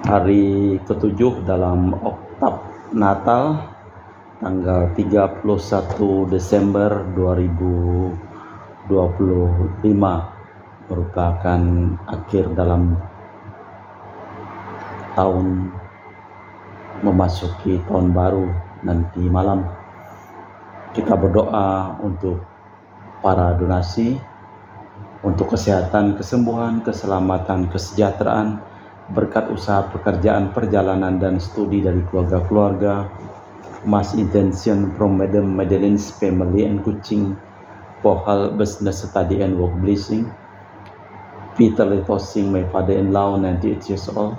hari ketujuh dalam oktav Natal tanggal 31 Desember 2025 merupakan akhir dalam tahun memasuki tahun baru. Nanti malam kita berdoa untuk para donasi, untuk kesehatan, kesembuhan, keselamatan, kesejahteraan, berkat usaha pekerjaan, perjalanan, dan studi dari keluarga-keluarga. Mass intention from Madam Madeline's family and Kuching for her business study and work blessing. Peter Letosing, my father-in-law, 98 years old.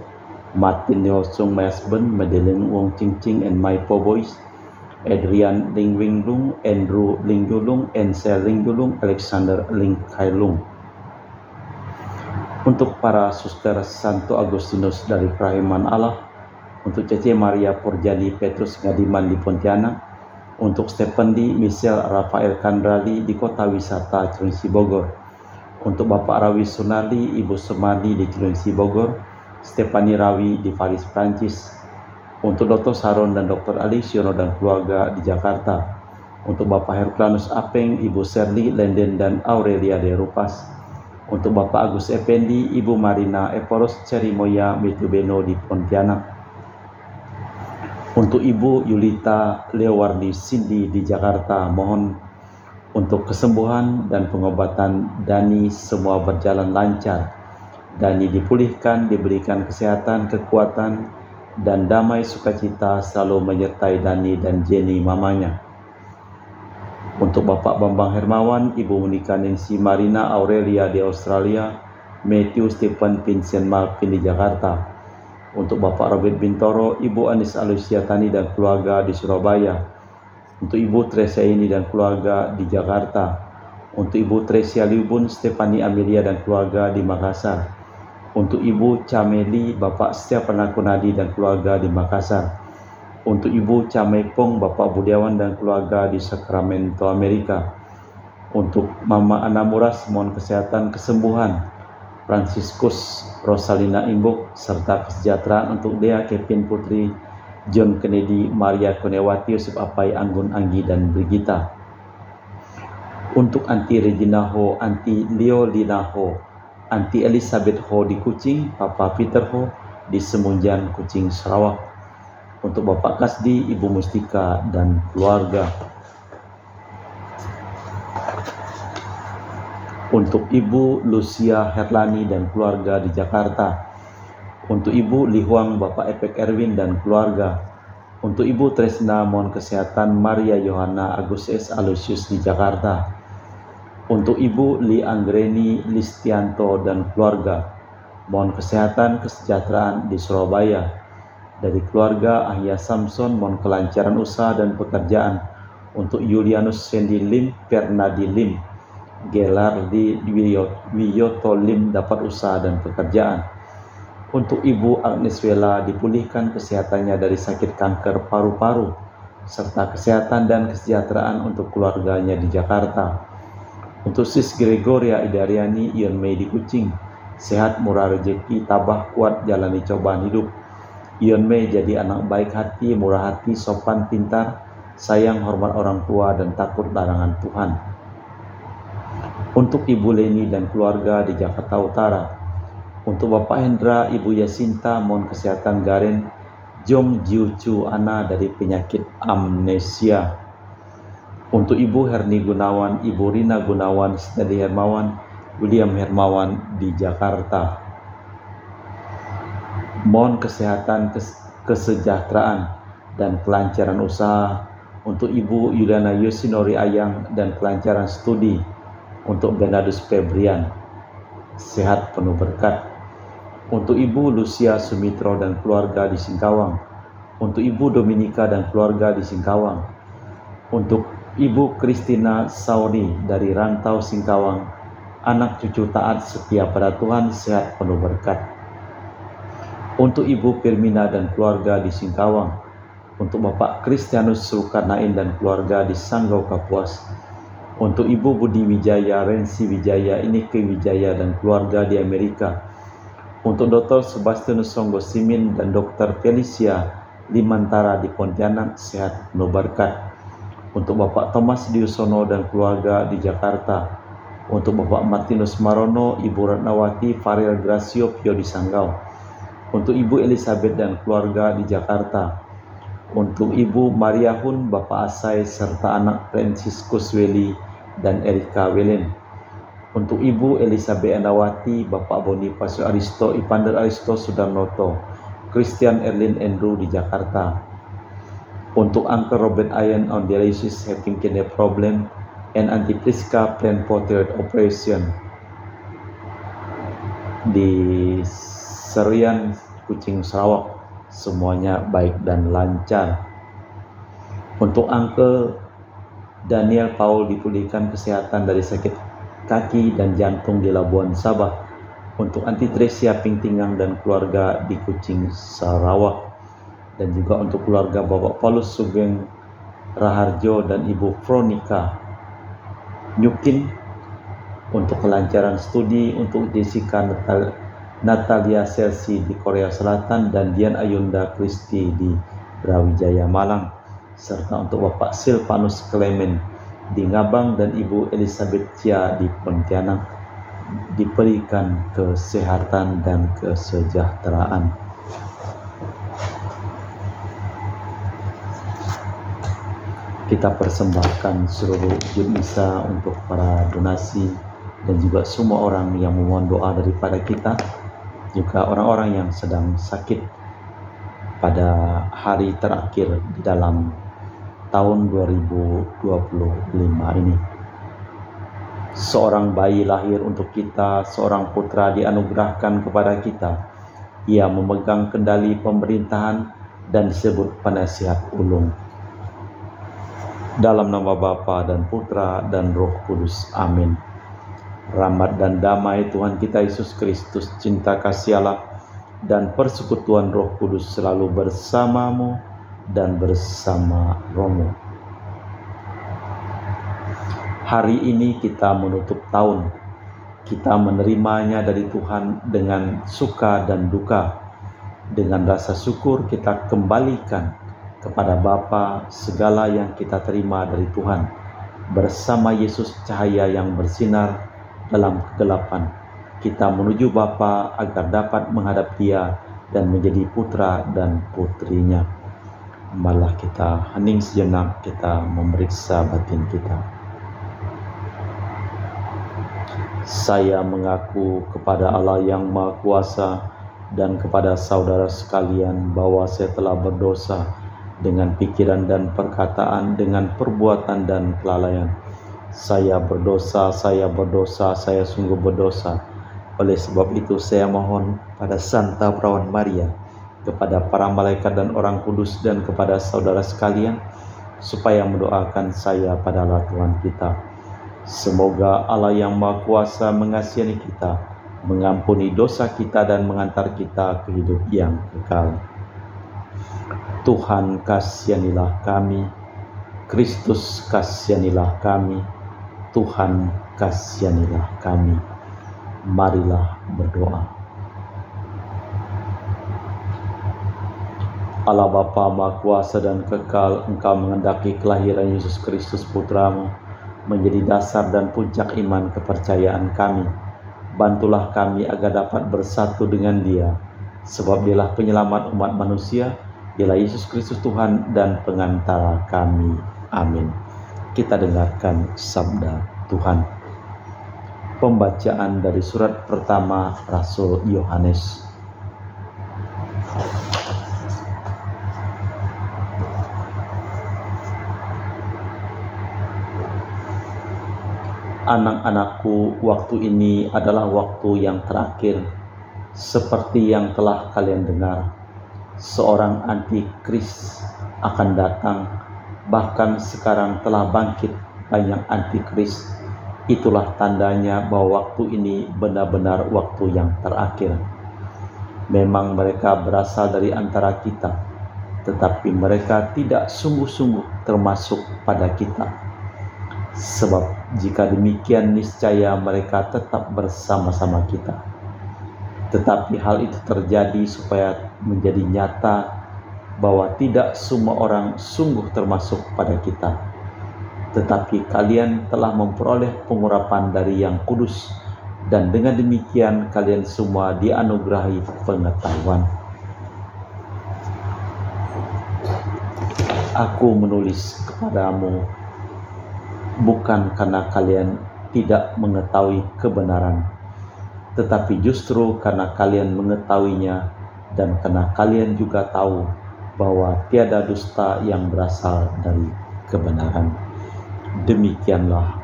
Martin Leosung, my husband. Madeline Wong Ching Ching and my 4 boys. Adrian Ling Wing Lung, Andrew Ling Yulung, Ansel Ling Yulung, Alexander Ling Kai Lung. Untuk para suster Santo Agustinus dari Kerahiman Allah, untuk Cece Maria Porjani Petrus Ngadiman di Pontianak, untuk Stephen Di Michelle Rafael Kandrali di Kota Wisata Cilengsi Bogor, untuk Bapak Rawi Sunardi, Ibu Semadi di Cilengsi Bogor, Stefani Rawi di Paris, Prancis, untuk Dr. Saron dan Dr. Ali Siono dan keluarga di Jakarta, untuk Bapak Herculanus Apeng, Ibu Serli Lenden dan Aurelia de Rupas, untuk Bapak Agus Effendi, Ibu Marina Eporos Cerimoya Mitubeno di Pontianak, untuk Ibu Yulita Leowardi Cindy di Jakarta. Mohon untuk kesembuhan dan pengobatan Dani semua berjalan lancar. Dani dipulihkan, diberikan kesehatan, kekuatan, dan damai sukacita selalu menyertai Dani dan Jenny mamanya. Untuk Bapak Bambang Hermawan, Ibu Monika Nancy Marina Aurelia di Australia, Matthew Stephen Vincent Malvin di Jakarta. Untuk Bapak Robert Bintoro, Ibu Anis Alusia Tani dan keluarga di Surabaya. Untuk Ibu Tresia ini dan keluarga di Jakarta. Untuk Ibu Tresia Liubun, Stefani Amelia dan keluarga di Makassar. Untuk Ibu Cameli, Bapak Setiapana Kunadi dan keluarga di Makassar. Untuk Ibu Camepong, Bapak Budiawan dan keluarga di Sacramento, Amerika. Untuk Mama Anamuras, mohon kesehatan, kesembuhan. Franciscus Rosalina Imbok, serta kesejahteraan untuk Dea Kevin Putri, John Kennedy, Maria Konewati, Yusuf Apai, Anggun Anggi, dan Brigita. Untuk Anti Regina Ho, Anti Leo Lina Ho, Anti Elizabeth Ho di Kuching, Papa Peter Ho di Semunjan, Kuching, Sarawak. Untuk Bapak Kasdi, Ibu Mustika, dan keluarga. Untuk Ibu Lucia Herlani dan keluarga di Jakarta. Untuk Ibu Lihuang, Bapak Epek Erwin dan keluarga. Untuk Ibu Tresna, mohon kesehatan, Maria Yohana Agus S. Alusius di Jakarta. Untuk Ibu Li Anggreni Listianto dan keluarga, mohon kesehatan, kesejahteraan di Surabaya. Dari keluarga Ahya Samson, mohon kelancaran usaha dan pekerjaan. Untuk Julianus Sandy Lim, Fernadi Lim, Gelardi Wiyoto Lim dapat usaha dan pekerjaan. Untuk Ibu Agnes Wela dipulihkan kesehatannya dari sakit kanker paru-paru, serta kesehatan dan kesejahteraan untuk keluarganya di Jakarta. Untuk Sis Gregoria Idariani Ion Mei di Kuching, sehat, murah rezeki, tabah, kuat, jalani cobaan hidup. Ion Mei jadi anak baik hati, murah hati, sopan, pintar, sayang, hormat orang tua, dan takut larangan Tuhan. Untuk Ibu Leni dan keluarga di Jakarta Utara. Untuk Bapak Hendra, Ibu Yasinta, mohon kesehatan Garen Jom Jiu Chu Ana dari penyakit amnesia. Untuk Ibu Herni Gunawan, Ibu Rina Gunawan, Stadi Hermawan, William Hermawan di Jakarta. Mohon kesehatan, kesejahteraan, dan kelancaran usaha untuk Ibu Yuliana Yosinori Ayang dan kelancaran studi untuk Bernardus Febrian. Sehat penuh berkat. Untuk Ibu Lucia Sumitro dan keluarga di Singkawang. Untuk Ibu Dominika dan keluarga di Singkawang. Untuk Ibu Kristina Sauri dari rantau Singkawang, anak cucu taat setia pada Tuhan, sehat penuh berkat. Untuk Ibu Firmina dan keluarga di Singkawang. Untuk Bapak Kristianus Sulkarnain dan keluarga di Sanggau Kapuas. Untuk Ibu Budi Wijaya, Rensi Wijaya, Inike Wijaya dan keluarga di Amerika. Untuk Dr. Sebastianus Songgo Simin dan Dr. Felicia Limantara di Pontianak, sehat penuh berkat. Untuk Bapak Thomas Diusono dan keluarga di Jakarta. Untuk Bapak Martinus Marono, Ibu Ratnawati, Farel Gracio Pio di Sanggau. Untuk Ibu Elizabeth dan keluarga di Jakarta. Untuk Ibu Maria Hun, Bapak Asai, serta anak Franciscus Weli dan Erika Welen. Untuk Ibu Elizabeth Andawati, Bapak Bonifacio Aristo, Ipander Aristo Sudarnoto, Christian Erlin Andrew di Jakarta. Untuk Uncle Robert Ian on dialysis having kidney problem and Auntie Priska plan for third operation di Serian, Kucing, Sarawak. Semuanya baik dan lancar. Untuk Uncle Daniel Paul dipulihkan kesehatan dari sakit kaki dan jantung di Labuan Sabah. Untuk Auntie Tresia Pingtingang dan keluarga di Kucing, Sarawak. Dan juga untuk keluarga Bapak Paulus Sugeng Raharjo dan Ibu Veronica Nyukin. Untuk kelancaran studi untuk Jessica Natalia Selsi di Korea Selatan dan Dian Ayunda Kristi di Brawijaya Malang, serta untuk Bapak Silvanus Clement di Ngabang dan Ibu Elizabeth Chia di Pontianak diberikan kesehatan dan kesejahteraan. Kita persembahkan seluruh wujud misa untuk para donasi dan juga semua orang yang memohon doa daripada kita, juga orang-orang yang sedang sakit pada hari terakhir di dalam tahun 2025 ini. Seorang bayi lahir untuk kita, seorang putra dianugerahkan kepada kita. Ia memegang kendali pemerintahan dan disebut penasihat ulung. Dalam nama Bapa dan Putra dan Roh Kudus. Amin. Rahmat dan damai Tuhan kita Yesus Kristus, cinta kasih Allah, dan persekutuan Roh Kudus selalu bersamamu dan bersama rohmu. Hari ini kita menutup tahun. Kita menerimanya dari Tuhan dengan suka dan duka. Dengan rasa syukur kita kembalikan kepada Bapa segala yang kita terima dari Tuhan. Bersama Yesus cahaya yang bersinar dalam kegelapan. Kita menuju Bapa agar dapat menghadap Dia dan menjadi putra dan putrinya. Malah kita hening sejenak, kita memeriksa batin kita. Saya mengaku kepada Allah yang Maha Kuasa dan kepada saudara sekalian bahwa saya telah berdosa dengan pikiran dan perkataan, dengan perbuatan dan kelalaian. Saya berdosa, saya sungguh berdosa. Oleh sebab itu saya mohon pada Santa Perawan Maria, kepada para malaikat dan orang kudus, dan kepada saudara sekalian, supaya mendoakan saya pada Allah Tuhan kita. Semoga Allah yang Maha Kuasa mengasihi kita, mengampuni dosa kita dan mengantar kita ke hidup yang kekal. Tuhan kasihanilah kami, Kristus kasihanilah kami, Tuhan kasihanilah kami. Marilah berdoa. Allah Bapa Maha Kuasa dan kekal, Engkau mengendaki kelahiran Yesus Kristus Putramu menjadi dasar dan puncak iman kepercayaan kami. Bantulah kami agar dapat bersatu dengan Dia, sebab Dialah penyelamat umat manusia. Dialah Yesus Kristus Tuhan dan pengantara kami. Amin. Kita dengarkan sabda Tuhan. Pembacaan dari surat pertama Rasul Yohanes. Anak-anakku, waktu ini adalah waktu yang terakhir. Seperti yang telah kalian dengar, seorang antikris akan datang. Bahkan sekarang telah bangkit banyak antikris. Itulah tandanya bahwa waktu ini benar-benar waktu yang terakhir. Memang mereka berasal dari antara kita, tetapi mereka tidak sungguh-sungguh termasuk pada kita. Sebab jika demikian niscaya mereka tetap bersama-sama kita. Tetapi hal itu terjadi supaya menjadi nyata bahwa tidak semua orang sungguh termasuk pada kita. Tetapi kalian telah memperoleh pengurapan dari Yang Kudus, dan dengan demikian kalian semua dianugerahi pengetahuan. Aku menulis kepadamu bukan karena kalian tidak mengetahui kebenaran, tetapi justru karena kalian mengetahuinya dan karena kalian juga tahu bahwa tiada dusta yang berasal dari kebenaran. Demikianlah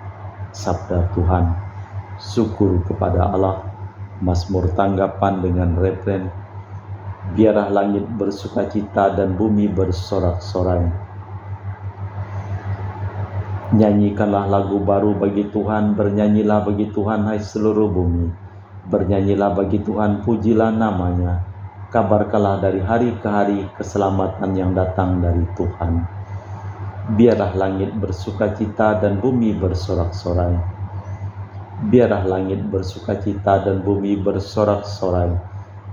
sabda Tuhan. Syukur kepada Allah. Mazmur tanggapan dengan refren, biarlah langit bersukacita dan bumi bersorak-sorai. Nyanyikanlah lagu baru bagi Tuhan, bernyanyilah bagi Tuhan hai seluruh bumi. Bernyanyilah bagi Tuhan, pujilah namanya. Kabarkanlah dari hari ke hari keselamatan yang datang dari Tuhan. Biarlah langit bersukacita dan bumi bersorak-sorai. Biarlah langit bersukacita dan bumi bersorak-sorai.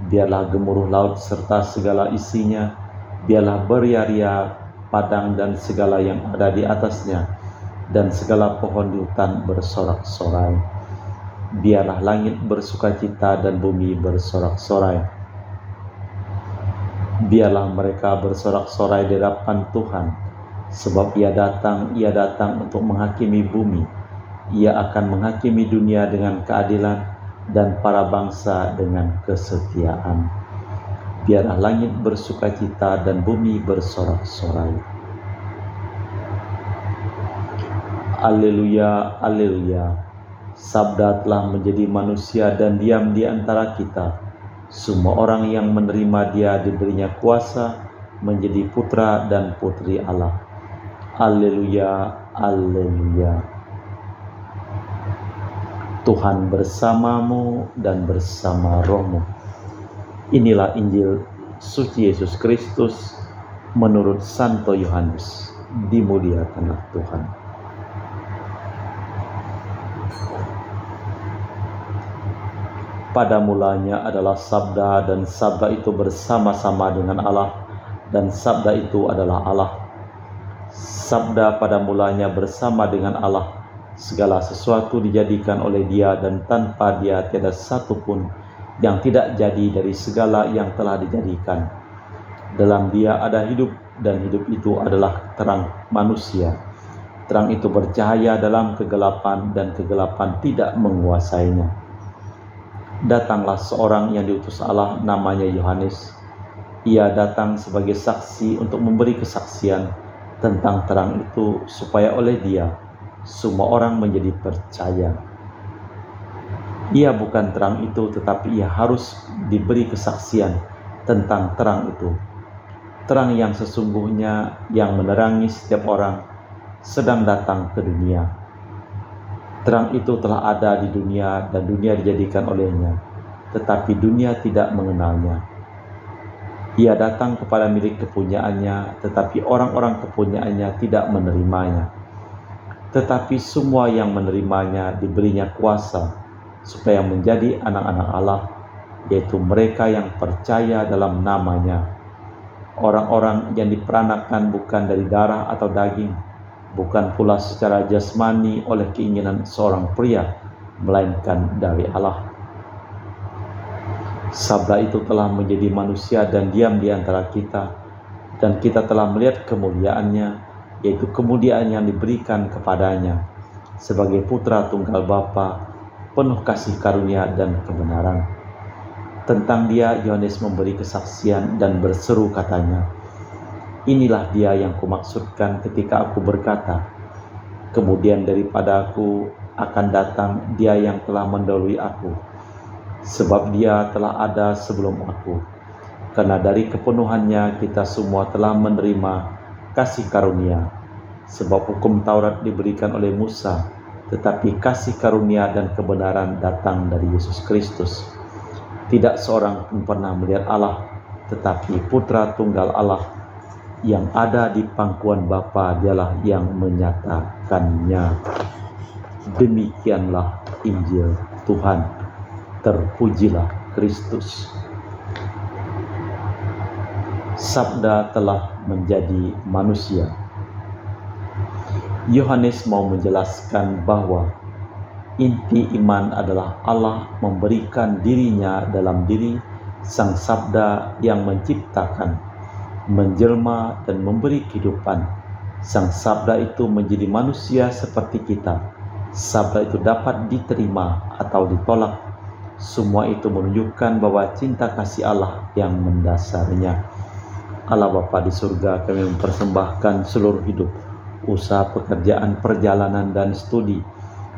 Biarlah gemuruh laut serta segala isinya. Biarlah beria-ria padang dan segala yang ada di atasnya, dan segala pohon di hutan bersorak-sorai. Biarlah langit bersukacita dan bumi bersorak-sorai. Biarlah mereka bersorak-sorai di hadapan Tuhan, sebab Ia datang untuk menghakimi bumi. Ia akan menghakimi dunia dengan keadilan dan para bangsa dengan kesetiaan. Biarlah langit bersukacita dan bumi bersorak-sorai. Alleluia, alleluia. Sabda telah menjadi manusia dan diam di antara kita. Semua orang yang menerima Dia diberinya kuasa menjadi putra dan putri Allah. Alleluia, alleluia. Tuhan bersamamu dan bersama rohmu. Inilah Injil suci Yesus Kristus menurut Santo Yohanes. Dimuliakanlah Tuhan. Pada mulanya adalah sabda, dan sabda itu bersama-sama dengan Allah, dan sabda itu adalah Allah. Sabda pada mulanya bersama dengan Allah. Segala sesuatu dijadikan oleh Dia, dan tanpa Dia tiada satu pun yang tidak jadi dari segala yang telah dijadikan. Dalam Dia ada hidup, dan hidup itu adalah terang manusia. Terang itu bercahaya dalam kegelapan, dan kegelapan tidak menguasainya. Datanglah seorang yang diutus Allah, namanya Yohanes. Ia datang sebagai saksi untuk memberi kesaksian tentang terang itu, supaya oleh Dia semua orang menjadi percaya. Ia bukan terang itu, tetapi ia harus diberi kesaksian tentang terang itu. Terang yang sesungguhnya yang menerangi setiap orang sedang datang ke dunia. Terang itu telah ada di dunia, dan dunia dijadikan olehnya, tetapi dunia tidak mengenalnya. Ia datang kepada milik kepunyaannya, tetapi orang-orang kepunyaannya tidak menerimanya. Tetapi semua yang menerimanya diberinya kuasa, supaya menjadi anak-anak Allah, yaitu mereka yang percaya dalam namanya. Orang-orang yang diperanakan bukan dari darah atau daging, bukan pula secara jasmani oleh keinginan seorang pria, melainkan dari Allah. Sabda itu telah menjadi manusia dan diam di antara kita, dan kita telah melihat kemuliaannya, yaitu kemuliaan yang diberikan kepadanya sebagai putra tunggal Bapa, penuh kasih karunia dan kebenaran. Tentang Dia Yohanes memberi kesaksian dan berseru katanya, inilah Dia yang kumaksudkan ketika aku berkata, kemudian daripada aku akan datang Dia yang telah mendahului aku, sebab Dia telah ada sebelum aku. Karena dari kepenuhannya kita semua telah menerima kasih karunia. Sebab hukum Taurat diberikan oleh Musa, tetapi kasih karunia dan kebenaran datang dari Yesus Kristus. Tidak seorang pun pernah melihat Allah, tetapi Putra Tunggal Allah yang ada di pangkuan Bapa, Dialah yang menyatakannya. Demikianlah Injil Tuhan. Terpujilah Kristus. Sabda telah menjadi manusia. Yohanes mau menjelaskan bahwa inti iman adalah Allah memberikan dirinya dalam diri Sang Sabda yang menciptakan, menjelma dan memberi kehidupan. Sang Sabda itu menjadi manusia seperti kita. Sabda itu dapat diterima atau ditolak. Semua itu menunjukkan bahwa cinta kasih Allah yang mendasarinya. Allah Bapa di surga, kami mempersembahkan seluruh hidup, usaha, pekerjaan, perjalanan, dan studi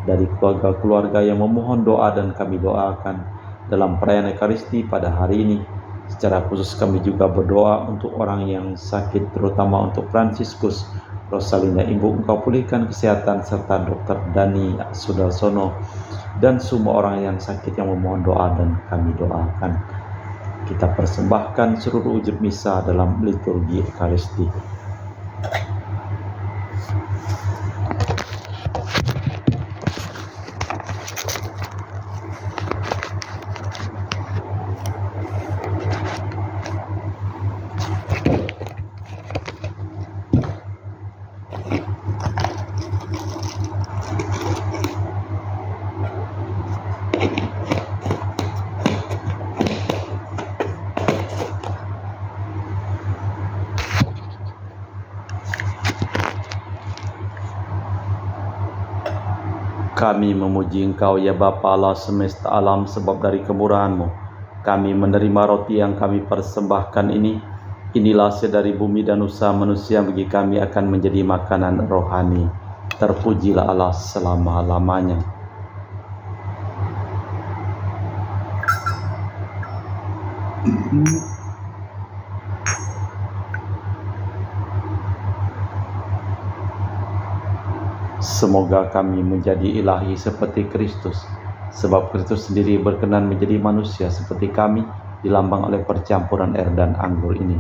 dari keluarga-keluarga yang memohon doa, dan kami doakan dalam perayaan Ekaristi pada hari ini. Secara khusus kami juga berdoa untuk orang yang sakit, terutama untuk Fransiskus, Rosalinda, Ibu, Engkau pulihkan kesehatan, serta Dr. Dani Sudarsono, dan semua orang yang sakit yang memohon doa, dan kami doakan. Kita persembahkan seluruh wujud misa dalam liturgi Ekaristi. Kami memuji Engkau ya Bapa Allah semesta alam, sebab dari kemurahan-Mu kami menerima roti yang kami persembahkan ini. Inilah hasil dari bumi dan usaha manusia, bagi kami akan menjadi makanan rohani. Terpujilah Allah selama-lamanya. Semoga kami menjadi ilahi seperti Kristus, sebab Kristus sendiri berkenan menjadi manusia seperti kami, dilambang oleh percampuran air dan anggur ini.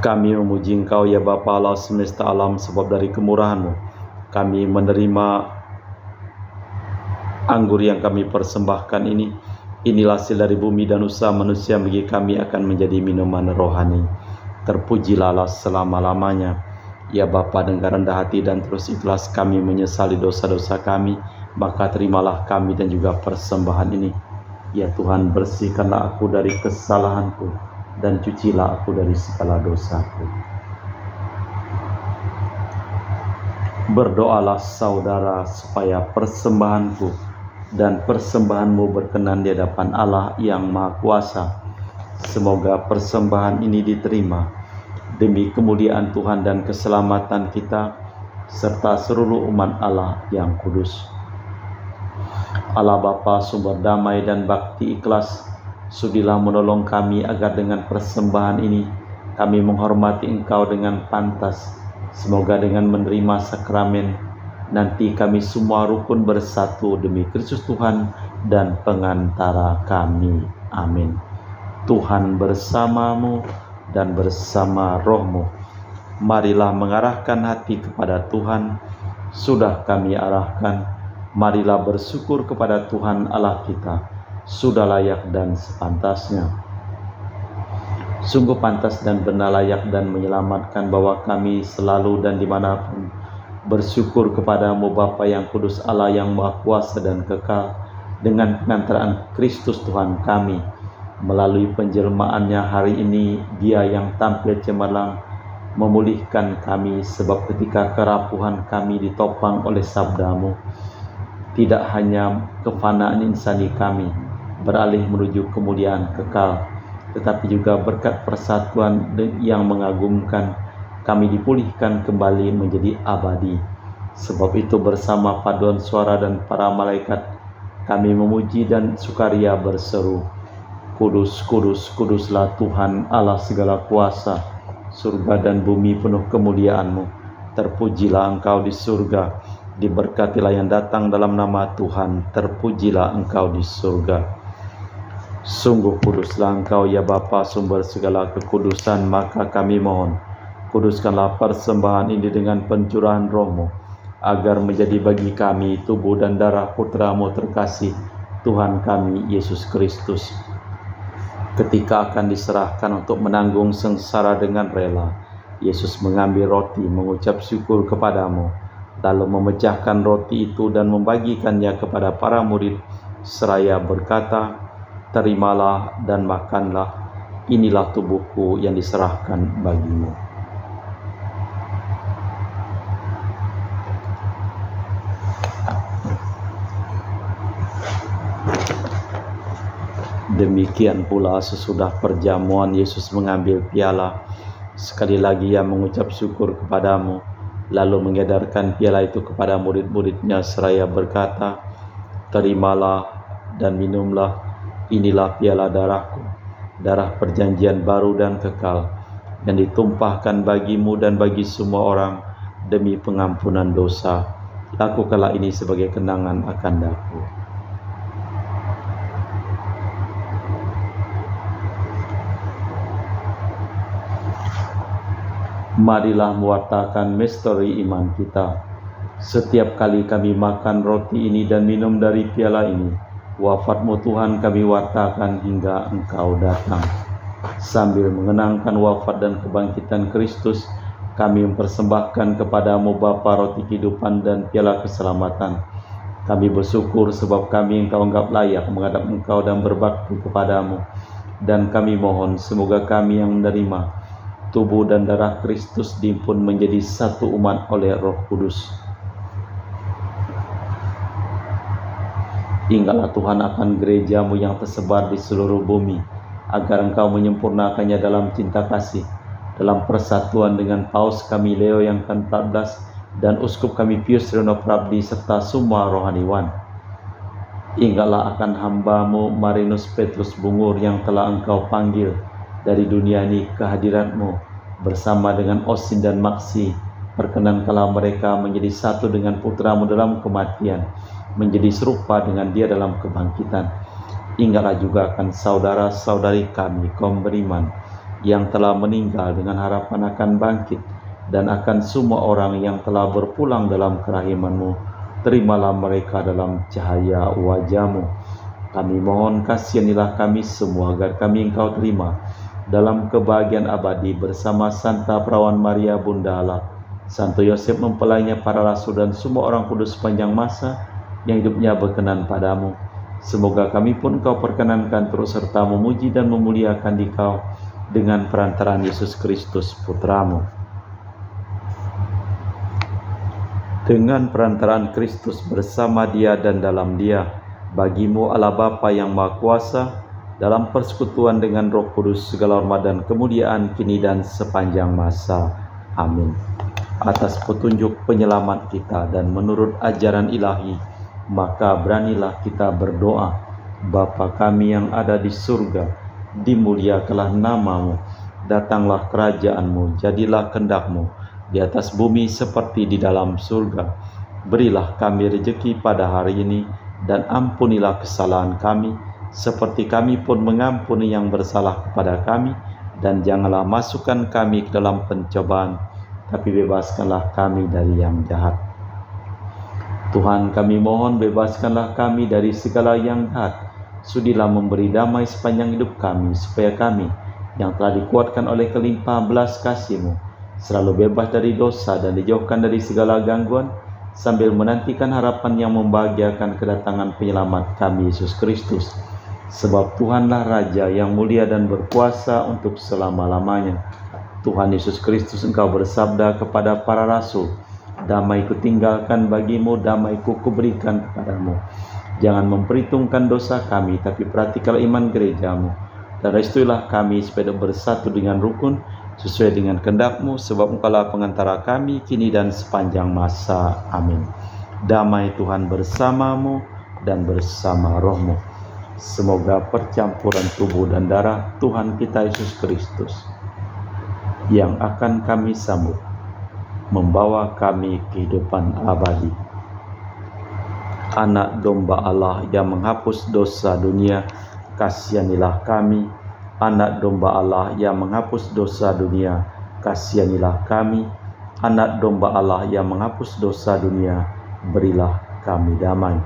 Kami memuji Engkau ya Bapa Allah semesta alam, sebab dari kemurahan-Mu kami menerima anggur yang kami persembahkan ini. Inilah hasil dari bumi dan usaha manusia, bagi kami akan menjadi minuman rohani. Terpujilah Allah selama-lamanya. Ya Bapa, dengan rendah hati dan terus ikhlas kami menyesali dosa-dosa kami, maka terimalah kami dan juga persembahan ini. Ya Tuhan, bersihkanlah aku dari kesalahanku dan cucilah aku dari segala dosaku. Berdoalah saudara, supaya persembahanku dan persembahanmu berkenan di hadapan Allah yang Maha Kuasa. Semoga persembahan ini diterima demi kemuliaan Tuhan dan keselamatan kita, serta seluruh umat Allah yang kudus. Allah Bapa, sumber damai dan bakti ikhlas, sudilah menolong kami agar dengan persembahan ini kami menghormati Engkau dengan pantas. Semoga dengan menerima sakramen nanti kami semua rukun bersatu demi Kristus Tuhan dan pengantara kami. Amin. Tuhan bersamamu dan bersama rohmu. Marilah mengarahkan hati kepada Tuhan. Sudah kami arahkan, marilah bersyukur kepada Tuhan Allah kita. Sudah layak dan sepantasnya. Sungguh pantas dan benar, layak dan menyelamatkan bahwa kami selalu dan dimanapun bersyukur kepada-Mu Bapa yang kudus, Allah yang Maha Kuasa dan kekal, dengan pengantaran Kristus Tuhan kami. Melalui penjelmaannya hari ini, Dia yang tampil cemerlang memulihkan kami, sebab ketika kerapuhan kami ditopang oleh sabda-Mu, tidak hanya kefanaan insani kami beralih menuju kemuliaan kekal, tetapi juga berkat persatuan yang mengagumkan, kami dipulihkan kembali menjadi abadi. Sebab itu bersama paduan suara dan para malaikat, kami memuji dan sukaria berseru, Kudus, kudus, kuduslah Tuhan Allah segala kuasa, surga dan bumi penuh kemuliaan-Mu. Terpujilah Engkau di surga, diberkatilah yang datang dalam nama Tuhan, terpujilah Engkau di surga. Sungguh kuduslah Engkau ya Bapa, sumber segala kekudusan, maka kami mohon, kuduskanlah persembahan ini dengan pencurahan Roh-Mu, agar menjadi bagi kami tubuh dan darah Putra-Mu terkasih, Tuhan kami Yesus Kristus. Ketika akan diserahkan untuk menanggung sengsara dengan rela, Yesus mengambil roti, mengucap syukur kepadamu, lalu memecahkan roti itu dan membagikannya kepada para murid, seraya berkata, "Terimalah dan makanlah, inilah tubuhku yang diserahkan bagimu." Demikian pula sesudah perjamuan Yesus mengambil piala. Sekali lagi Ia mengucap syukur kepadamu, lalu mengedarkan piala itu kepada murid-muridnya seraya berkata, "Terimalah dan minumlah, inilah piala darahku, darah perjanjian baru dan kekal, yang ditumpahkan bagimu dan bagi semua orang demi pengampunan dosa. Lakukanlah ini sebagai kenangan akan Aku." Marilah mewartakan misteri iman kita. Setiap kali kami makan roti ini dan minum dari piala ini, wafat-Mu Tuhan kami wartakan hingga Engkau datang. Sambil mengenangkan wafat dan kebangkitan Kristus, kami mempersembahkan kepadamu Bapa roti kehidupan dan piala keselamatan. Kami bersyukur sebab kami Engkau anggap layak menghadap Engkau dan berbakti kepadamu. Dan kami mohon semoga kami yang menerima tubuh dan darah Kristus diimpun menjadi satu umat oleh Roh Kudus. Ingatlah Tuhan akan gereja-Mu yang tersebar di seluruh bumi, agar Engkau menyempurnakannya dalam cinta kasih, dalam persatuan dengan Paus kami Leo yang ke-14 dan Uskup kami Pius Reno Prabdi serta semua rohaniwan. Ingatlah akan hamba-Mu Marinus Petrus Bungur yang telah Engkau panggil dari dunia ini ke hadirat-Mu bersama dengan Osin dan Maksi. Perkenankanlah mereka menjadi satu dengan Putra-Mu dalam kematian, menjadi serupa dengan Dia dalam kebangkitan. Ingatlah juga akan saudara-saudari kami kaum beriman yang telah meninggal dengan harapan akan bangkit, dan akan semua orang yang telah berpulang dalam kerahiman-Mu. Terimalah mereka dalam cahaya wajah-Mu. Kami mohon kasihanilah kami semua agar kami Engkau terima dalam kebahagiaan abadi bersama Santa Perawan Maria Bunda Allah, Santo Yosef mempelainya para rasul dan semua orang kudus sepanjang masa yang hidupnya berkenan padamu. Semoga kami pun Kau perkenankan terus serta memuji dan memuliakan Dikau dengan perantaraan Yesus Kristus Putra-Mu. Dengan perantaraan Kristus bersama Dia dan dalam Dia, bagi-Mu Allah Bapa yang Maha Kuasa, dalam persekutuan dengan Roh Kudus segala hormat dan kemuliaan kini dan sepanjang masa. Amin. Atas petunjuk penyelamat kita dan menurut ajaran ilahi, maka beranilah kita berdoa. Bapa kami yang ada di surga, dimuliakanlah nama-Mu, datanglah kerajaan-Mu, jadilah kehendak-Mu di atas bumi seperti di dalam surga. Berilah kami rejeki pada hari ini, dan ampunilah kesalahan kami, seperti kami pun mengampuni yang bersalah kepada kami, dan janganlah masukkan kami ke dalam pencobaan, tapi bebaskanlah kami dari yang jahat. Tuhan, kami mohon bebaskanlah kami dari segala yang jahat. Sudilah memberi damai sepanjang hidup kami, supaya kami yang telah dikuatkan oleh kelimpahan belas kasih-Mu selalu bebas dari dosa dan dijauhkan dari segala gangguan, sambil menantikan harapan yang membahagiakan kedatangan penyelamat kami Yesus Kristus. Sebab Tuhanlah Raja yang mulia dan berkuasa untuk selama-lamanya. Tuhan Yesus Kristus, Engkau bersabda kepada para rasul, "Damai-Ku tinggalkan bagimu, damai-Ku kuberikan kepadamu. Jangan memperhitungkan dosa kami, tapi perhatikanlah iman gereja-Mu. Dan restuilah kami supaya bersatu dengan rukun, sesuai dengan kehendak-Mu, sebab Engkaulah pengantara kami kini dan sepanjang masa. Amin." Damai Tuhan bersamamu dan bersama rohmu. Semoga percampuran tubuh dan darah Tuhan kita Yesus Kristus yang akan kami sambut membawa kami kehidupan abadi. Anak domba Allah yang menghapus dosa dunia, kasihanilah kami. Anak domba Allah yang menghapus dosa dunia, kasihanilah kami. Anak domba Allah yang menghapus dosa dunia, berilah kami damai.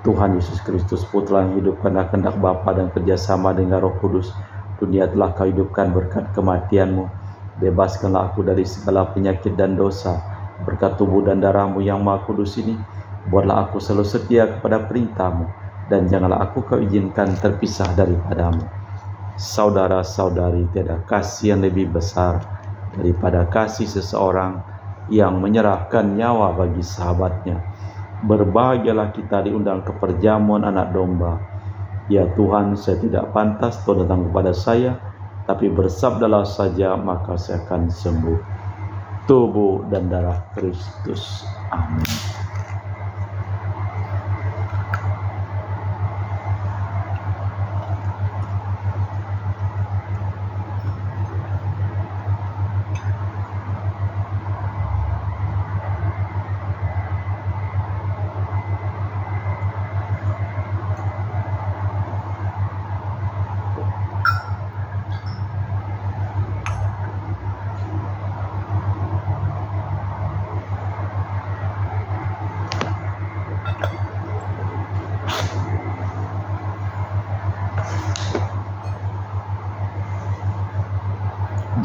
Tuhan Yesus Kristus, Putra yang hidup karena kehendak Bapa dan kerjasama dengan Roh Kudus, dunia telah Kau hidupkan berkat kematian-Mu. Bebaskanlah aku dari segala penyakit dan dosa, berkat tubuh dan darah-Mu yang Maha Kudus ini. Buatlah aku selalu setia kepada perintah-Mu, dan janganlah aku Kau izinkan terpisah daripada-Mu. Saudara-saudari, tiada kasih yang lebih besar daripada kasih seseorang yang menyerahkan nyawa bagi sahabatnya. Berbahagialah kita diundang ke perjamuan anak domba. Ya Tuhan, saya tidak pantas Kau datang kepada saya, tapi bersabdalah saja maka saya akan sembuh. Tubuh dan darah Kristus. Amin.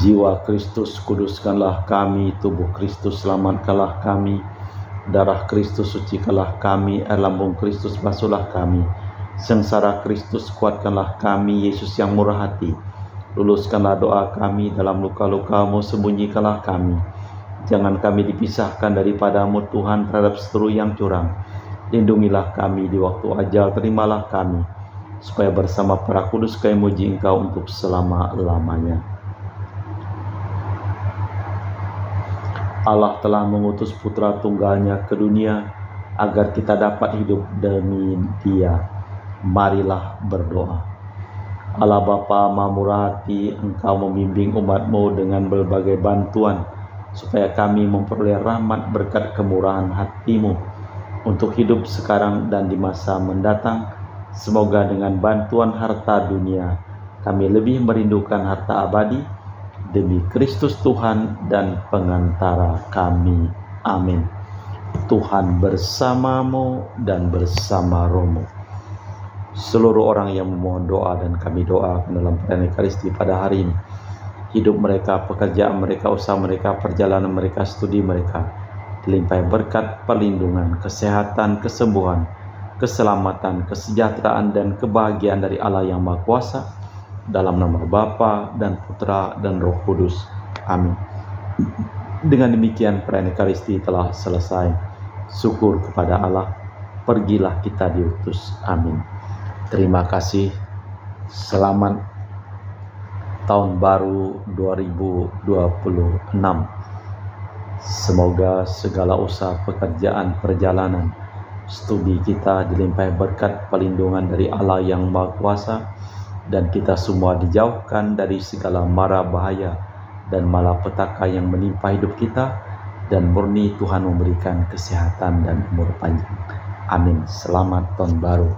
Jiwa Kristus, kuduskanlah kami. Tubuh Kristus, selamatkanlah kami. Darah Kristus, sucikanlah kami. Air lambung Kristus, basuhlah kami. Sengsara Kristus, kuatkanlah kami. Yesus yang murah hati, luluskanlah doa kami. Dalam luka-luka-Mu, sembunyikanlah kami. Jangan kami dipisahkan daripada-Mu, Tuhan, terhadap seteru yang curang. Lindungilah kami di waktu ajal, terimalah kami, supaya bersama para kudus kami muji Engkau untuk selama-lamanya. Allah telah mengutus Putra Tunggalnya ke dunia agar kita dapat hidup demi Dia. Marilah berdoa. Allah Bapa Maha Murah Hati, Engkau membimbing umat-Mu dengan berbagai bantuan, supaya kami memperoleh rahmat berkat kemurahan hati-Mu untuk hidup sekarang dan di masa mendatang. Semoga dengan bantuan harta dunia, kami lebih merindukan harta abadi, demi Kristus Tuhan dan pengantara kami. Amin. Tuhan bersamamu dan bersama rohmu. Seluruh orang yang memohon doa dan kami doakan dalam perayaan Ekaristi pada hari ini, hidup mereka, pekerjaan mereka, usaha mereka, perjalanan mereka, studi mereka, dilimpahi berkat, perlindungan, kesehatan, kesembuhan, keselamatan, kesejahteraan, dan kebahagiaan dari Allah yang Maha Kuasa. Dalam nama Bapa dan Putra dan Roh Kudus. Amin. Dengan demikian perayaan Ekaristi telah selesai. Syukur kepada Allah. Pergilah kita diutus. Amin. Terima kasih. Selamat Tahun Baru 2026. Semoga segala usaha, pekerjaan, perjalanan, studi kita dilimpahi berkat perlindungan dari Allah yang Maha Kuasa, dan kita semua dijauhkan dari segala mara bahaya dan malapetaka yang menimpa hidup kita, dan murni Tuhan memberikan kesehatan dan umur panjang. Amin. Selamat Tahun Baru.